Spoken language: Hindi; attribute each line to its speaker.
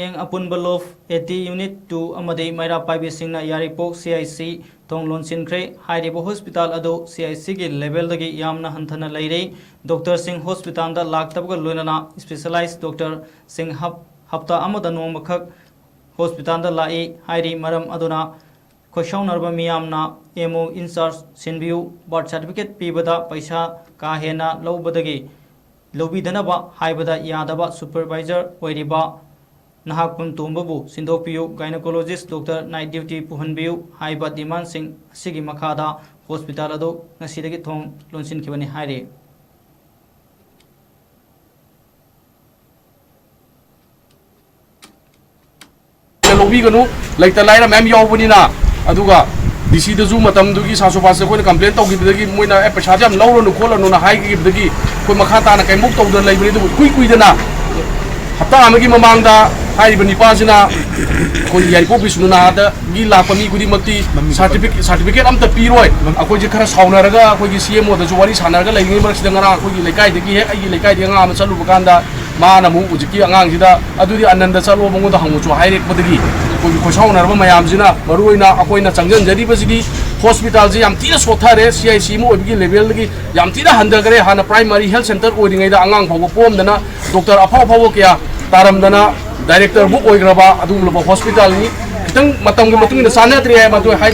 Speaker 1: Yang Apun Balof 80 Unit 2 Amadi Maira Paibi Singna Yaripok CIC Tong Lonsin Kre Hairibo Hospital Ado CIC के लेवल दगी यामना हंथना लैरे डॉक्टर सिंह हॉस्पिटल दा लाक्तबगा लोइना स्पेशलाइज्ड डॉक्टर सिंह हफ्ता अमदा नोंबखक हॉस्पिटल दा लाई हाइरी मरम अदुना खोशौनरबा मियामना एमओ इंचार्ज सिनबियु बर्थ सर्टिफिकेट पीबदा पैसा का हेना लौबदगी लौबीदनबा हाइबदा यादबा सुपरवाइजर ओइरिबा नहाकुन तुंबबु सिंदोपियु गायनोकोलॉजिस्ट डॉक्टर नाइट ड्यूटी पुहनबियु हाइबा डिमांड सिंह असिगी मखादा हॉस्पिटल अदो ngsidagi thong lonsin khibani haire
Speaker 2: लोबी गनु लाइता लाइरा मैम यावबनिना अदुगा डीसी दजु मतम दुगी सासो पास कोइ कंप्लेंट तौगिबदगी मोइना ए पैसा जाम लौरनु खोलनु ना हाइगिबदगी कोइ मखा ताना कैमुक तौदन लाइबनि दु कुइ कुइदना हप्ता अमगी ममांगदा हाइबनि निपासिना कोइ याइपो बिसुना दा गी लापमी गुदी मक्ति सर्टिफिकेट अमता पीरोय अकोइ जे खरा साउनरगा अकोइ सीएमओ दजु वारी सानरगा लाइनि मरसिदा ngara अकोइ लेकाइ दगी हे अइ लेकाइ दि ngam चलु बकांदा माना मु उजिकी अंगांगसिदा अदुदि आनंद चलो मंगोदा हंगुचो हाइरेक बदगी कोइ खोसाउनरबा मयामजिना मरुइना अकोइना चंगजन जरिबसिदी हॉस्पिटल जी याम तीना सोथारे सीआईसी मु ओबिगी लेवल दगी याम तीना हंदगरे हाना प्राइमरी हेल्थ सेंटर ओइरिङैदा अंगांग फावो पोमदना डॉक्टर अफाव फावो क्या तारमदना डायरेक्टर बुक ओइग्रबा अदुलबा हॉस्पिटल नि खितंग मतंग मतुंग सानद्रे हाय